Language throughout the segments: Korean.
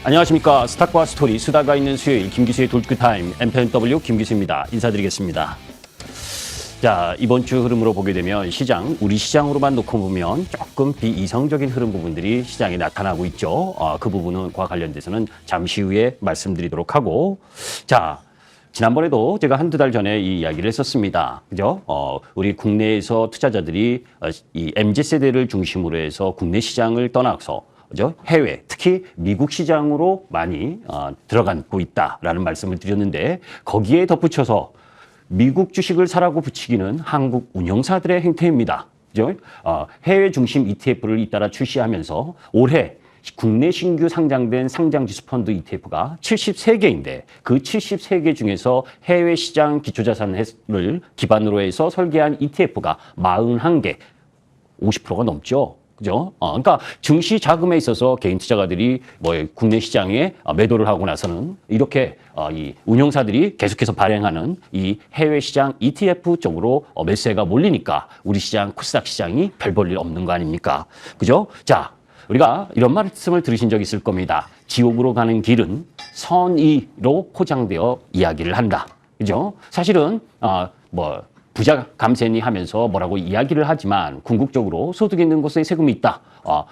안녕하십니까. 스탁과 스토리, 수다가 있는 수요일 김기수의 돌직구타임, MPNW 김기수입니다. 인사드리겠습니다. 자, 이번 주 흐름으로 보게 되면 우리 시장으로만 놓고 보면 조금 비이성적인 흐름 부분들이 시장에 나타나고 있죠. 그 부분과 관련돼서는 잠시 후에 말씀드리도록 하고, 자, 지난번에도 제가 한두 달 전에 이 이야기를 했었습니다. 그죠? 우리 국내에서 투자자들이 이 MZ세대를 중심으로 해서 국내 시장을 떠나서 그죠? 해외, 특히 미국 시장으로 많이 들어가고 있다라는 말씀을 드렸는데, 거기에 덧붙여서 미국 주식을 사라고 붙이기는 한국 운영사들의 행태입니다. 그죠? 해외 중심 ETF를 잇따라 출시하면서 올해 국내 신규 상장된 상장지수 펀드 ETF가 73개인데 그 73개 중에서 해외 시장 기초자산을 기반으로 해서 설계한 ETF가 41개, 50%가 넘죠. 그죠? 그러니까 증시 자금에 있어서 개인 투자가들이 국내 시장에 매도를 하고 나서는 이렇게 이 운용사들이 계속해서 발행하는 이 해외 시장 ETF 쪽으로 매수세가 몰리니까 우리 시장, 코스닥 시장이 별 볼 일 없는 거 아닙니까? 그죠? 자, 우리가 이런 말씀을 들으신 적 있을 겁니다. 지옥으로 가는 길은 선의로 포장되어 이야기를 한다. 그죠? 사실은 부자 감세니 하면서 뭐라고 이야기를 하지만 궁극적으로 소득 있는 곳에 세금이 있다.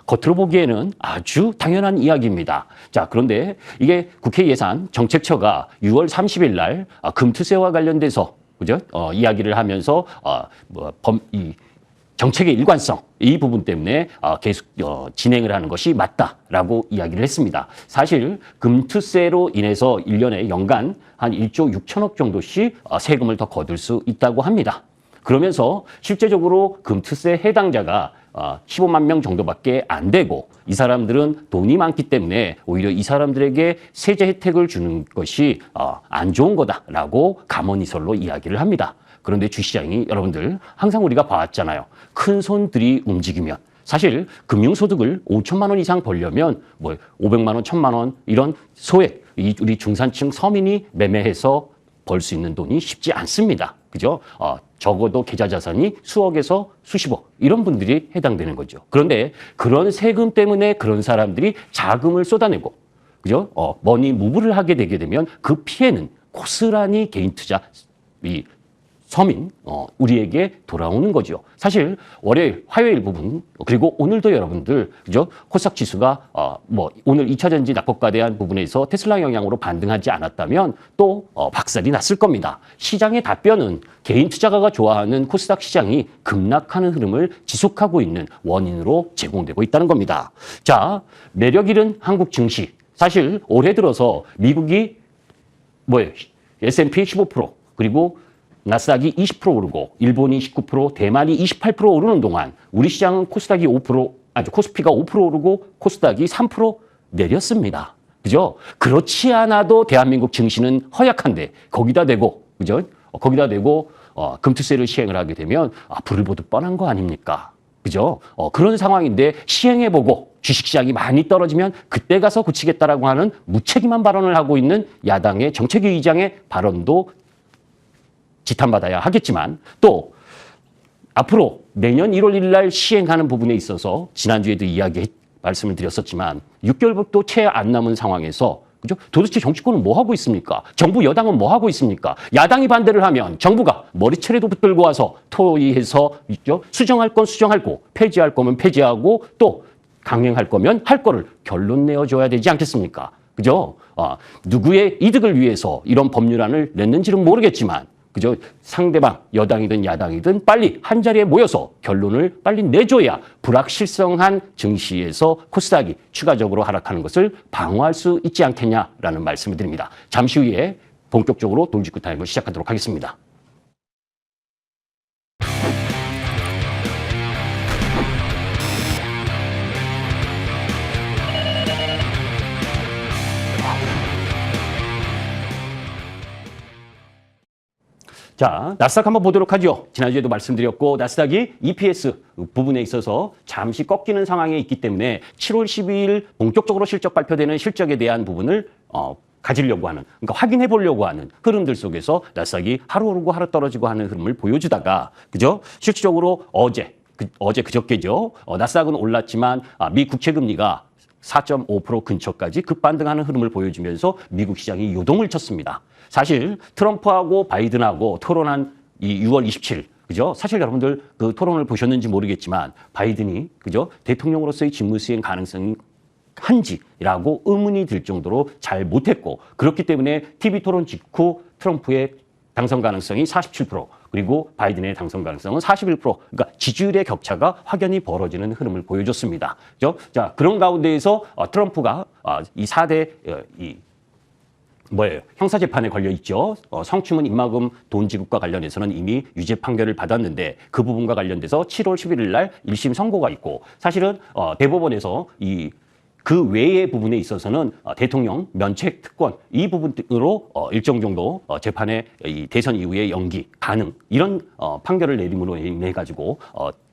겉으로 보기에는 아주 당연한 이야기입니다. 자, 그런데 이게 국회 예산 정책처가 6월 30일 날 금투세와 관련돼서 그죠? 이야기를 하면서 이 정책의 일관성 이 부분 때문에 계속 진행을 하는 것이 맞다라고 이야기를 했습니다. 사실 금투세로 인해서 1년에 연간 한 1조 6천억 정도씩 세금을 더 거둘 수 있다고 합니다. 그러면서 실제적으로 금투세 해당자가 15만 명 정도밖에 안 되고 이 사람들은 돈이 많기 때문에 오히려 이 사람들에게 세제 혜택을 주는 것이 안 좋은 거다라고 감언이설로 이야기를 합니다. 그런데 주시장이 여러분들 항상 우리가 봐왔잖아요. 큰 손들이 움직이면 사실 금융소득을 5천만 원 이상 벌려면 500만 원, 1,000만 원 이런 소액 우리 중산층 서민이 매매해서 벌 수 있는 돈이 쉽지 않습니다. 그죠? 적어도 계좌 자산이 수억에서 수십억 이런 분들이 해당되는 거죠. 그런데 그런 세금 때문에 그런 사람들이 자금을 쏟아내고 그죠? 머니 무브를 하게 되게 되면 그 피해는 고스란히 개인 투자 서민, 우리에게 돌아오는 거죠. 사실 월요일, 화요일 부분 그리고 오늘도 여러분들 그죠? 코스닥 지수가 오늘 2차 전지 낙폭과에 대한 부분에서 테슬라 영향으로 반등하지 않았다면 또 박살이 났을 겁니다. 시장의 답변은 개인 투자가가 좋아하는 코스닥 시장이 급락하는 흐름을 지속하고 있는 원인으로 제공되고 있다는 겁니다. 자, 매력 잃은 한국 증시. 사실 올해 들어서 미국이 S&P 15% 그리고 나스닥이 20% 오르고 일본이 19%, 대만이 28% 오르는 동안 우리 시장은 코스피가 5% 오르고 코스닥이 3% 내렸습니다. 그죠? 그렇지 않아도 대한민국 증시는 허약한데 거기다 대고 그죠? 거기다 대고 금투세를 시행을 하게 되면 불을 보듯 뻔한 거 아닙니까? 그죠? 그런 상황인데 시행해보고 주식시장이 많이 떨어지면 그때 가서 고치겠다라고 하는 무책임한 발언을 하고 있는 야당의 정책위 의장의 발언도 지탄받아야 하겠지만 또 앞으로 내년 1월 1일 날 시행하는 부분에 있어서 지난주에도 말씀을 드렸었지만 6개월밖에 채 안 남은 상황에서 그죠? 도대체 정치권은 뭐 하고 있습니까? 정부 여당은 뭐 하고 있습니까? 야당이 반대를 하면 정부가 머리채라도 붙들고 와서 토의해서 있죠? 수정할 건 수정하고 폐지할 거면 폐지하고 또 강행할 거면 할 거를 결론 내어줘야 되지 않겠습니까? 그죠? 누구의 이득을 위해서 이런 법률안을 냈는지는 모르겠지만 그죠? 상대방 여당이든 야당이든 빨리 한 자리에 모여서 결론을 빨리 내줘야 불확실성한 증시에서 코스닥이 추가적으로 하락하는 것을 방어할 수 있지 않겠냐라는 말씀을 드립니다. 잠시 후에 본격적으로 돌직구 타임을 시작하도록 하겠습니다. 자, 나스닥 한번 보도록 하죠. 지난주에도 말씀드렸고 나스닥이 EPS 부분에 있어서 잠시 꺾이는 상황에 있기 때문에 7월 12일 본격적으로 실적 발표되는 실적에 대한 부분을 가지려고 하는, 그러니까 확인해 보려고 하는 흐름들 속에서 나스닥이 하루 오르고 하루 떨어지고 하는 흐름을 보여주다가 그죠? 실질적으로 그저께죠. 나스닥은 올랐지만 미 국채 금리가 4.5% 근처까지 급반등하는 흐름을 보여주면서 미국 시장이 요동을 쳤습니다. 사실 트럼프하고 바이든하고 토론한 이 6월 27일, 그죠? 사실 여러분들 그 토론을 보셨는지 모르겠지만 바이든이 그죠? 대통령으로서의 직무 수행 가능성이 한지라고 의문이 들 정도로 잘 못했고, 그렇기 때문에 TV 토론 직후 트럼프의 당선 가능성이 47%, 그리고 바이든의 당선 가능성은 41%. 그러니까 지지율의 격차가 확연히 벌어지는 흐름을 보여줬습니다. 그죠? 자, 그런 가운데에서 트럼프가 이 4대 형사재판에 걸려 있죠. 성추문 입막음 돈 지급과 관련해서는 이미 유죄 판결을 받았는데 그 부분과 관련돼서 7월 11일 날 1심 선고가 있고, 사실은 대법원에서 그 외의 부분에 있어서는 대통령 면책 특권 이 부분으로 일정 정도 재판의 이 대선 이후에 연기 가능 이런 판결을 내림으로 인해 가지고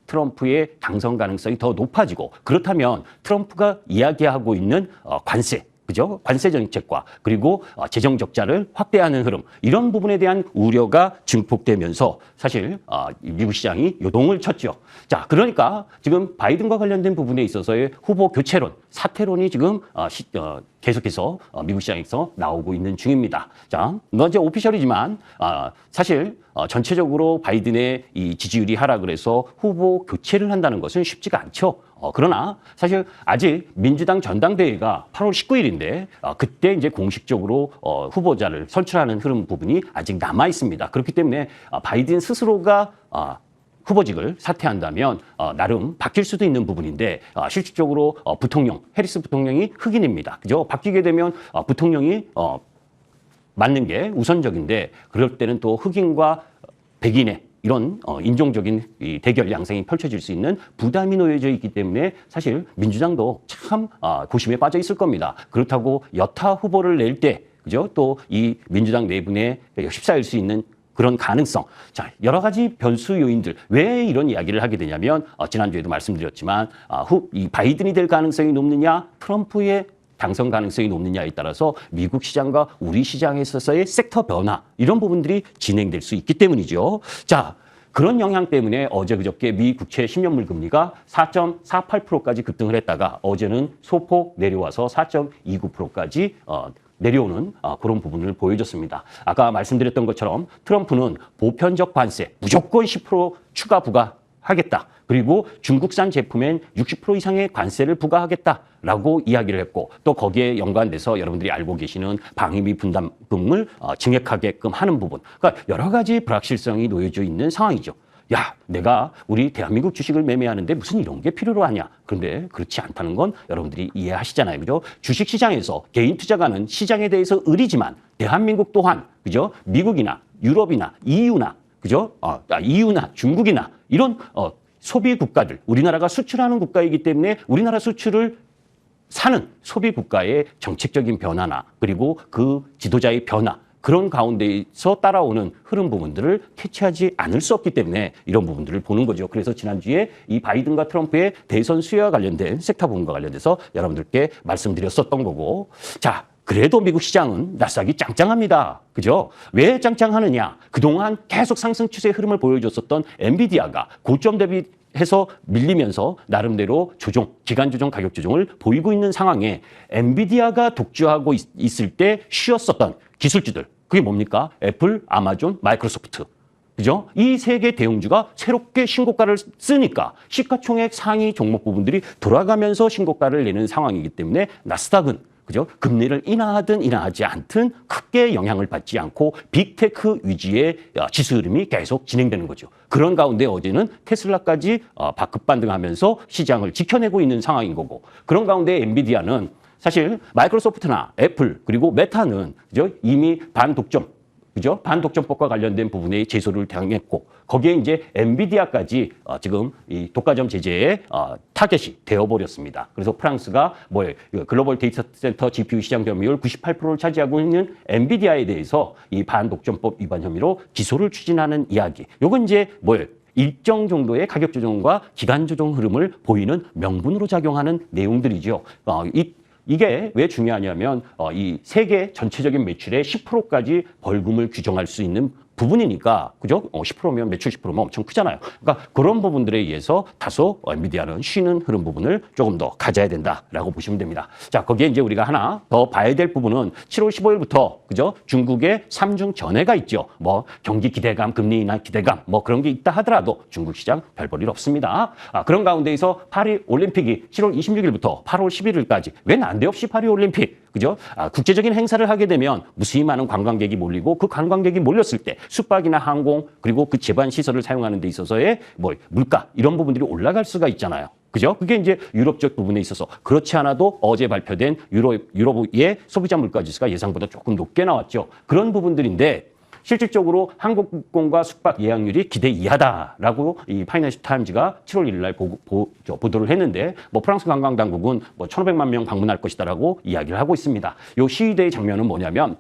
트럼프의 당선 가능성이 더 높아지고, 그렇다면 트럼프가 이야기하고 있는 관세, 그죠? 관세 정책과 그리고 재정 적자를 확대하는 흐름, 이런 부분에 대한 우려가 증폭되면서 사실 미국 시장이 요동을 쳤죠. 자, 그러니까 지금 바이든과 관련된 부분에 있어서의 후보 교체론, 사퇴론이 지금 계속해서 미국 시장에서 나오고 있는 중입니다. 자, 이제 오피셜이지만 사실 전체적으로 바이든의 이 지지율이 하락을 해서 후보 교체를 한다는 것은 쉽지가 않죠. 그러나 사실 아직 민주당 전당대회가 8월 19일인데 그때 이제 공식적으로 후보자를 선출하는 흐름 부분이 아직 남아 있습니다. 그렇기 때문에 바이든 스스로가 후보직을 사퇴한다면 나름 바뀔 수도 있는 부분인데, 실질적으로 부통령, 해리스 부통령이 흑인입니다. 그죠? 바뀌게 되면 부통령이 맞는 게 우선적인데, 그럴 때는 또 흑인과 백인의 이런 인종적인 이 대결 양상이 펼쳐질 수 있는 부담이 놓여져 있기 때문에 사실 민주당도 참 고심에 빠져 있을 겁니다. 그렇다고 여타 후보를 낼 때, 그죠? 또 이 민주당 내분에 휩싸일 수 있는 그런 가능성. 자, 여러 가지 변수 요인들. 왜 이런 이야기를 하게 되냐면, 지난주에도 말씀드렸지만, 이 바이든이 될 가능성이 높느냐, 트럼프의 당선 가능성이 높느냐에 따라서 미국 시장과 우리 시장에 있어서의 섹터 변화, 이런 부분들이 진행될 수 있기 때문이죠. 자, 그런 영향 때문에 어제 그저께 미 국채 10년물 금리가 4.48%까지 급등을 했다가 어제는 소폭 내려와서 4.29%까지 내려오는 그런 부분을 보여줬습니다. 아까 말씀드렸던 것처럼 트럼프는 보편적 관세 무조건 10% 추가 부과하겠다. 그리고 중국산 제품엔 60% 이상의 관세를 부과하겠다라고 이야기를 했고, 또 거기에 연관돼서 여러분들이 알고 계시는 방위비 분담금을 증액하게끔 하는 부분. 그러니까 여러 가지 불확실성이 놓여져 있는 상황이죠. 야, 내가 우리 대한민국 주식을 매매하는데 무슨 이런 게 필요로 하냐. 그런데 그렇지 않다는 건 여러분들이 이해하시잖아요. 그죠? 주식시장에서 개인 투자가는 시장에 대해서 의리지만 대한민국 또한, 그죠? 미국이나 유럽이나 EU나, 그죠? EU나 중국이나 이런 소비 국가들, 우리나라가 수출하는 국가이기 때문에 우리나라 수출을 사는 소비 국가의 정책적인 변화나 그리고 그 지도자의 변화, 그런 가운데서 따라오는 흐름 부분들을 캐치하지 않을 수 없기 때문에 이런 부분들을 보는 거죠. 그래서 지난주에 이 바이든과 트럼프의 대선 수혜와 관련된 섹터 부분과 관련돼서 여러분들께 말씀드렸었던 거고, 자, 그래도 미국 시장은 나스닥이 짱짱합니다. 그죠? 왜 짱짱하느냐? 그동안 계속 상승 추세 흐름을 보여줬었던 엔비디아가 고점 대비해서 밀리면서 나름대로 조정, 기간 조정, 가격 조정을 보이고 있는 상황에 엔비디아가 독주하고 있을 때 쉬었었던 기술주들, 그게 뭡니까? 애플, 아마존, 마이크로소프트. 그죠? 이 세 개 대형주가 새롭게 신고가를 쓰니까 시가총액 상위 종목 부분들이 돌아가면서 신고가를 내는 상황이기 때문에 나스닥은, 그죠? 금리를 인하하든 인하하지 않든 크게 영향을 받지 않고 빅테크 위주의 지수 흐름이 계속 진행되는 거죠. 그런 가운데 어제는 테슬라까지 급반등하면서 시장을 지켜내고 있는 상황인 거고, 그런 가운데 엔비디아는 사실 마이크로소프트나 애플 그리고 메타는, 그죠? 이미 반독점, 그죠? 반독점법과 관련된 부분에 제소를 당했고, 거기에 이제 엔비디아까지 지금 이 독과점 제재의 타겟이 되어버렸습니다. 그래서 프랑스가 글로벌 데이터 센터 GPU 시장 점유율 98%를 차지하고 있는 엔비디아에 대해서 이 반독점법 위반 혐의로 기소를 추진하는 이야기. 요건 이제 일정 정도의 가격 조정과 기간 조정 흐름을 보이는 명분으로 작용하는 내용들이죠. 이게 왜 중요하냐면 이 세계 전체적인 매출의 10%까지 벌금을 규정할 수 있는 부분이니까 그죠? 10%면 매출 10%면 엄청 크잖아요. 그러니까 그런 부분들에 의해서 다소 엔비디아는 쉬는 흐름 부분을 조금 더 가져야 된다라고 보시면 됩니다. 자, 거기에 이제 우리가 하나 더 봐야 될 부분은 7월 15일부터 그죠? 중국의 3중 전해가 있죠. 뭐 경기 기대감, 금리 인하 기대감 뭐 그런 게 있다 하더라도 중국 시장 별 볼 일 없습니다. 그런 가운데에서 파리 올림픽이 7월 26일부터 8월 11일까지 왜 난데없이 파리 올림픽 그죠? 국제적인 행사를 하게 되면 무수히 많은 관광객이 몰리고 그 관광객이 몰렸을 때 숙박이나 항공 그리고 그 제반 시설을 사용하는 데 있어서의 뭐 물가 이런 부분들이 올라갈 수가 있잖아요. 그죠? 그게 이제 유럽적 부분에 있어서 그렇지 않아도 어제 발표된 유럽의 소비자 물가 지수가 예상보다 조금 높게 나왔죠. 그런 부분들인데 실질적으로 항공권과 숙박 예약률이 기대 이하다라고 이 파이낸셜 타임즈가 7월 1일 날 보도를 했는데 뭐 프랑스 관광 당국은 뭐 1,500만 명 방문할 것이다라고 이야기를 하고 있습니다. 요 시위대의 장면은 뭐냐면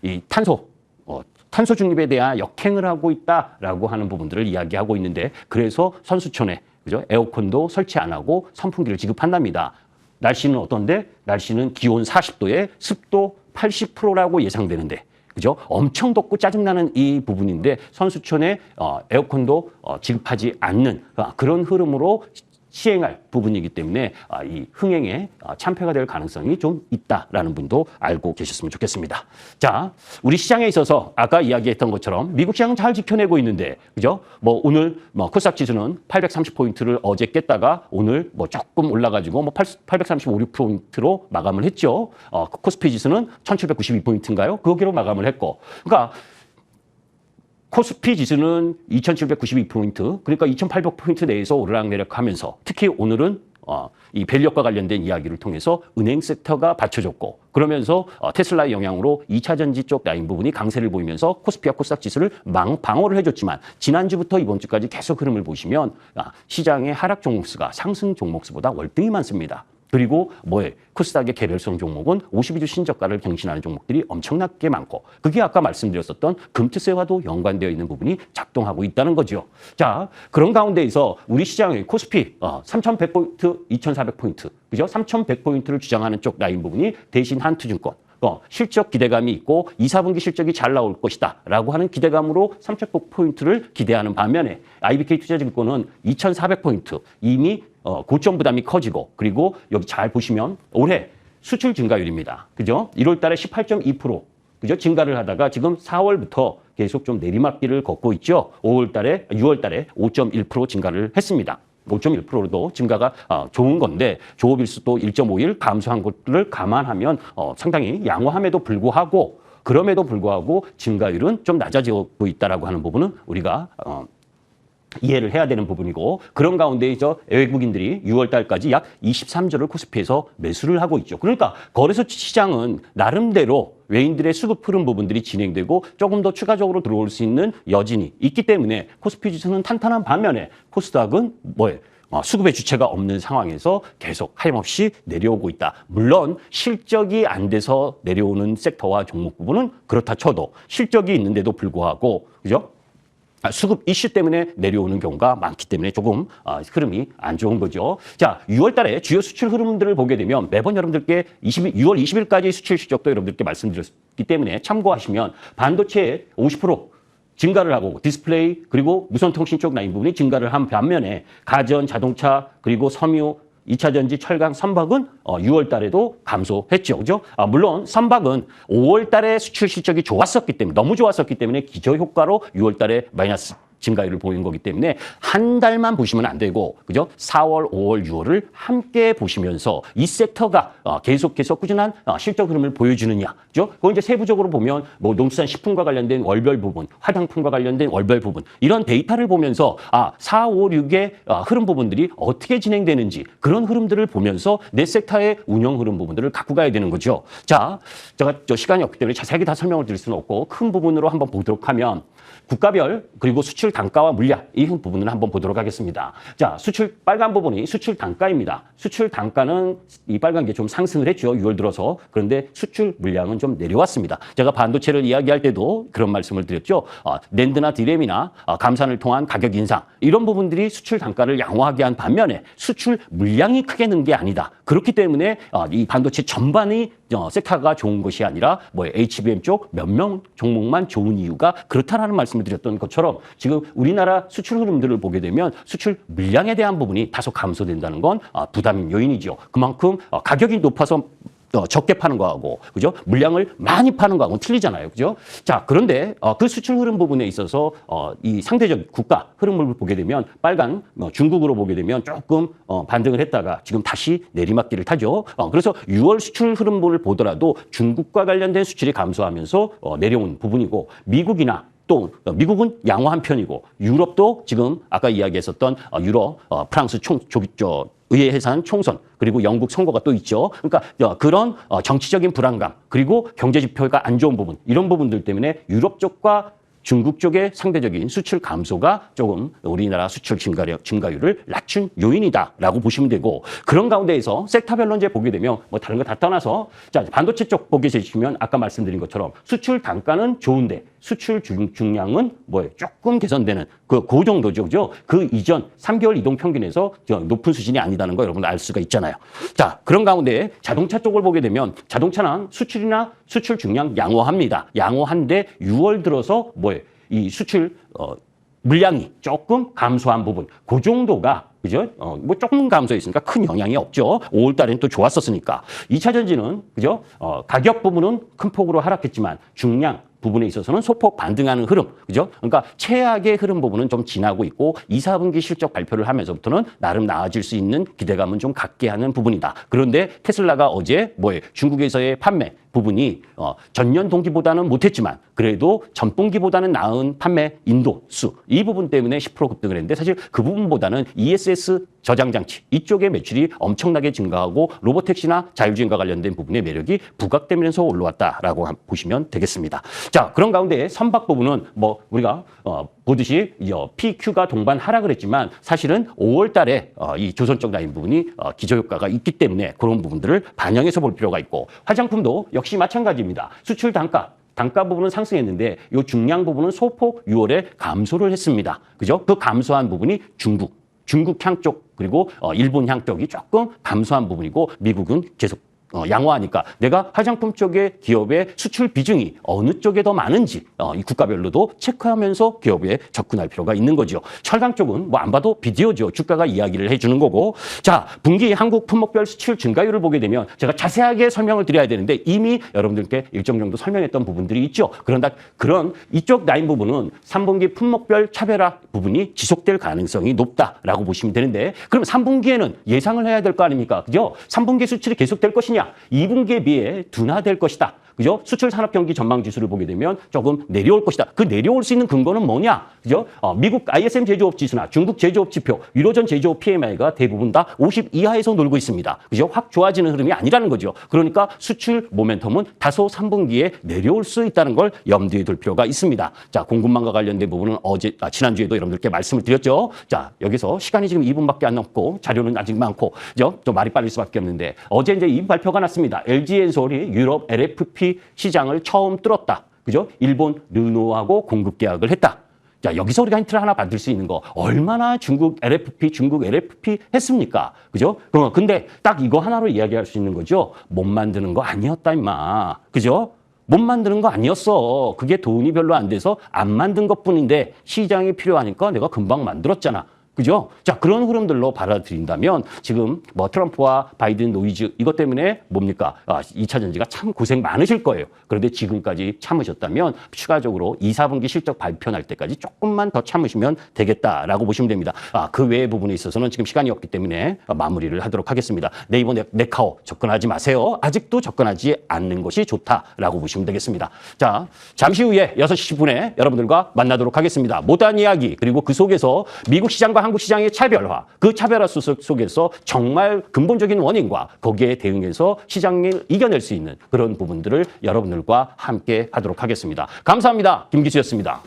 이 탄소 중립에 대한 역행을 하고 있다라고 하는 부분들을 이야기하고 있는데 그래서 선수촌에 그죠? 에어컨도 설치 안 하고 선풍기를 지급한답니다. 날씨는 어떤데? 날씨는 기온 40도에 습도 80%라고 예상되는데 그죠? 엄청 덥고 짜증나는 이 부분인데 선수촌에 에어컨도 지급하지 않는 그런 흐름으로 시행할 부분이기 때문에 이 흥행에 참패가 될 가능성이 좀 있다라는 분도 알고 계셨으면 좋겠습니다. 자, 우리 시장에 있어서 아까 이야기했던 것처럼 미국 시장은 잘 지켜내고 있는데, 그죠? 뭐 오늘 코스닥 지수는 830포인트를 어제 깼다가 오늘 뭐 조금 올라가지고 뭐 835, 6포인트로 마감을 했죠. 코스피 지수는 1792포인트인가요? 거기로 마감을 했고, 그러니까. 코스피 지수는 2792포인트, 그러니까 2800포인트 내에서 오르락내리락하면서 특히 오늘은 이 밸류업과 관련된 이야기를 통해서 은행 섹터가 받쳐줬고 그러면서 테슬라의 영향으로 2차 전지 쪽 라인 부분이 강세를 보이면서 코스피와 코스닥 지수를 방어를 해줬지만 지난주부터 이번 주까지 계속 흐름을 보시면 시장의 하락 종목수가 상승 종목수보다 월등히 많습니다. 그리고 코스닥의 개별성 종목은 52주 신저가를 경신하는 종목들이 엄청나게 많고 그게 아까 말씀드렸었던 금투세와도 연관되어 있는 부분이 작동하고 있다는 거죠. 자, 그런 가운데에서 우리 시장의 코스피 3,100포인트, 2,400포인트, 그죠? 3,100포인트를 주장하는 쪽 라인 부분이 대신 한투증권 실적 기대감이 있고 2, 4분기 실적이 잘 나올 것이다 라고 하는 기대감으로 3,100포인트를 기대하는 반면에 IBK 투자증권은 2,400포인트 이미 고점 부담이 커지고 그리고 여기 잘 보시면 올해 수출 증가율입니다. 그죠? 1월 달에 18.2% 그죠? 증가를 하다가 지금 4월부터 계속 좀 내리막길을 걷고 있죠. 6월 달에 5.1% 증가를 했습니다. 5.1%도 증가가 좋은 건데 조업일수도 1.5일 감소한 것들을 감안하면 상당히 양호함에도 불구하고 그럼에도 불구하고 증가율은 좀 낮아지고 있다라고 하는 부분은 우리가 이해를 해야 되는 부분이고 그런 가운데 외국인들이 6월 달까지 약 23조를 코스피에서 매수를 하고 있죠. 그러니까 거래소 시장은 나름대로 외인들의 수급 흐름 부분들이 진행되고 조금 더 추가적으로 들어올 수 있는 여진이 있기 때문에 코스피 지수는 탄탄한 반면에 코스닥은 수급의 주체가 없는 상황에서 계속 하염없이 내려오고 있다. 물론 실적이 안 돼서 내려오는 섹터와 종목 부분은 그렇다 쳐도 실적이 있는데도 불구하고 그죠? 수급 이슈 때문에 내려오는 경우가 많기 때문에 조금 흐름이 안 좋은 거죠. 자, 6월 달에 주요 수출 흐름들을 보게 되면 매번 여러분들께 6월 20일까지 수출 실적도 여러분들께 말씀드렸기 때문에 참고하시면 반도체 50% 증가를 하고 디스플레이 그리고 무선통신 쪽 라인 부분이 증가를 한 반면에 가전, 자동차 그리고 섬유 2차 전지, 철강, 선박은 6월 달에도 감소했죠. 그죠? 물론 선박은 5월 달에 수출 실적이 좋았었기 때문에 너무 좋았었기 때문에 기저효과로 6월 달에 마이너스 증가율을 보인 거기 때문에 한 달만 보시면 안 되고 그죠? 4월, 5월, 6월을 함께 보시면서 이 섹터가 계속해서 꾸준한 실적 흐름을 보여주느냐. 그죠? 그건 이제 세부적으로 보면 뭐 농수산식품과 관련된 월별 부분, 화장품과 관련된 월별 부분 이런 데이터를 보면서 4, 5, 6의 흐름 부분들이 어떻게 진행되는지 그런 흐름들을 보면서 내 섹터의 운영 흐름 부분들을 갖고 가야 되는 거죠. 자, 제가 시간이 없기 때문에 자세하게 다 설명을 드릴 수는 없고 큰 부분으로 한번 보도록 하면 국가별 그리고 수출 단가와 물량 이 부분을 한번 보도록 하겠습니다. 자, 수출 빨간 부분이 수출 단가입니다. 수출 단가는 이 빨간 게 좀 상승을 했죠. 6월 들어서. 그런데 수출 물량은 좀 내려왔습니다. 제가 반도체를 이야기할 때도 그런 말씀을 드렸죠. 낸드나 디램이나 감산을 통한 가격 인상 이런 부분들이 수출 단가를 양호하게 한 반면에 수출 물량이 크게 는 게 아니다. 그렇기 때문에 이 반도체 전반이 섹터가 좋은 것이 아니라 뭐 HBM 쪽 몇 명 종목만 좋은 이유가 그렇다라는 말씀을 드렸던 것처럼 지금 우리나라 수출 흐름들을 보게 되면 수출 물량에 대한 부분이 다소 감소된다는 건 부담인 요인이죠. 그만큼 가격이 높아서 적게 파는 거하고, 그죠? 물량을 많이 파는 거하고는 틀리잖아요. 그죠? 자, 그런데 그 수출 흐름 부분에 있어서 이 상대적 국가 흐름을 보게 되면 빨간 중국으로 보게 되면 조금 반등을 했다가 지금 다시 내리막길을 타죠. 그래서 6월 수출 흐름을 보더라도 중국과 관련된 수출이 감소하면서 내려온 부분이고 미국이나 또 미국은 양호한 편이고 유럽도 지금 아까 이야기했었던 유럽, 프랑스 의회 해산 총선 그리고 영국 선거가 또 있죠. 그러니까 그런 정치적인 불안감 그리고 경제 지표가 안 좋은 부분 이런 부분들 때문에 유럽 쪽과 중국 쪽의 상대적인 수출 감소가 조금 우리나라 수출 증가율을 낮춘 요인이다라고 보시면 되고 그런 가운데에서 섹터별로 이제 보게 되면 뭐 다른 거 다 떠나서 자 반도체 쪽 보게 되시면 아까 말씀드린 것처럼 수출 단가는 좋은데 수출 중량은 뭐예요? 조금 개선되는 그 정도죠. 그죠? 그 이전 3개월 이동 평균에서 높은 수준이 아니다는 거 여러분 알 수가 있잖아요. 자, 그런 가운데 자동차 쪽을 보게 되면 자동차는 수출이나 수출 중량 양호합니다. 양호한데 6월 들어서 뭐예요? 이 수출 물량이 조금 감소한 부분, 그 정도가 그죠? 뭐 조금 감소했으니까 큰 영향이 없죠. 5월 달에는 또 좋았었으니까. 2차 전지는 그죠? 가격 부분은 큰 폭으로 하락했지만 중량 부분에 있어서는 소폭 반등하는 흐름, 그죠? 그러니까 최악의 흐름 부분은 좀 지나고 있고 2, 4분기 실적 발표를 하면서부터는 나름 나아질 수 있는 기대감은 좀 갖게 하는 부분이다. 그런데 테슬라가 어제 중국에서의 판매 부분이 전년 동기보다는 못했지만 그래도 전분기보다는 나은 판매 인도수 이 부분 때문에 10% 급등을 했는데 사실 그 부분보다는 ESS 저장장치 이쪽의 매출이 엄청나게 증가하고 로보택시나 자율주행과 관련된 부분의 매력이 부각되면서 올라왔다라고 보시면 되겠습니다. 자, 그런 가운데 선박 부분은 뭐 우리가 보듯이 PQ가 동반 하락을 했지만 사실은 5월 달에 이 조선적 라인 부분이 기저효과가 있기 때문에 그런 부분들을 반영해서 볼 필요가 있고 화장품도 역시 마찬가지입니다. 수출 단가 부분은 상승했는데 이 중량 부분은 소폭 6월에 감소를 했습니다. 그죠? 그 감소한 부분이 중국 향 쪽 그리고 일본 향 쪽이 조금 감소한 부분이고 미국은 계속 양호하니까 내가 화장품 쪽의 기업의 수출 비중이 어느 쪽에 더 많은지 이 국가별로도 체크하면서 기업에 접근할 필요가 있는 거죠. 철강 쪽은 뭐 안 봐도 비디오죠. 주가가 이야기를 해주는 거고. 자, 분기 한국 품목별 수출 증가율을 보게 되면 제가 자세하게 설명을 드려야 되는데 이미 여러분들께 일정 정도 설명했던 부분들이 있죠. 그런 이쪽 라인 부분은 3분기 품목별 차별화 부분이 지속될 가능성이 높다라고 보시면 되는데 그럼 3분기에는 예상을 해야 될 거 아닙니까? 그죠? 3분기 수출이 계속될 것이냐? 2분기에 비해 둔화될 것이다. 그죠? 수출 산업 경기 전망 지수를 보게 되면 조금 내려올 것이다. 그 내려올 수 있는 근거는 뭐냐? 그죠? 미국 ISM 제조업 지수나 중국 제조업 지표, 유로존 제조업 PMI가 대부분 다 50 이하에서 놀고 있습니다. 그죠? 확 좋아지는 흐름이 아니라는 거죠. 그러니까 수출 모멘텀은 다소 3분기에 내려올 수 있다는 걸 염두에 둘 필요가 있습니다. 자, 공급망과 관련된 부분은 지난주에도 여러분들께 말씀을 드렸죠. 자, 여기서 시간이 지금 2분밖에 안 남고 자료는 아직 많고, 그죠? 좀 말이 빨릴 수밖에 없는데 어제 이제 이 발표가 났습니다. LG엔솔이 유럽 LFP 시장을 처음 뚫었다. 그죠? 일본 르노하고 공급 계약을 했다. 자, 여기서 우리가 힌트를 하나 받을 수 있는 거 얼마나 중국 LFP 했습니까? 그죠? 근데 딱 이거 하나로 이야기할 수 있는 거죠. 못 만드는 거 아니었다 임마. 그죠? 못 만드는 거 아니었어. 그게 돈이 별로 안 돼서 안 만든 것뿐인데 시장이 필요하니까 내가 금방 만들었잖아. 그죠? 자, 그런 흐름들로 받아들인다면 지금 뭐 트럼프와 바이든 노이즈 이것 때문에 뭡니까? 2차 전지가 참 고생 많으실 거예요. 그런데 지금까지 참으셨다면 추가적으로 2, 4분기 실적 발표할 때까지 조금만 더 참으시면 되겠다라고 보시면 됩니다. 그 외의 부분에 있어서는 지금 시간이 없기 때문에 마무리를 하도록 하겠습니다. 네이버 네카오 접근하지 마세요. 아직도 접근하지 않는 것이 좋다라고 보시면 되겠습니다. 자, 잠시 후에 6시 10분에 여러분들과 만나도록 하겠습니다. 못한 이야기 그리고 그 속에서 미국 시장과 한국 시장의 차별화, 그 차별화 속에서 정말 근본적인 원인과 거기에 대응해서 시장을 이겨낼 수 있는 그런 부분들을 여러분들과 함께 하도록 하겠습니다. 감사합니다. 김기수였습니다.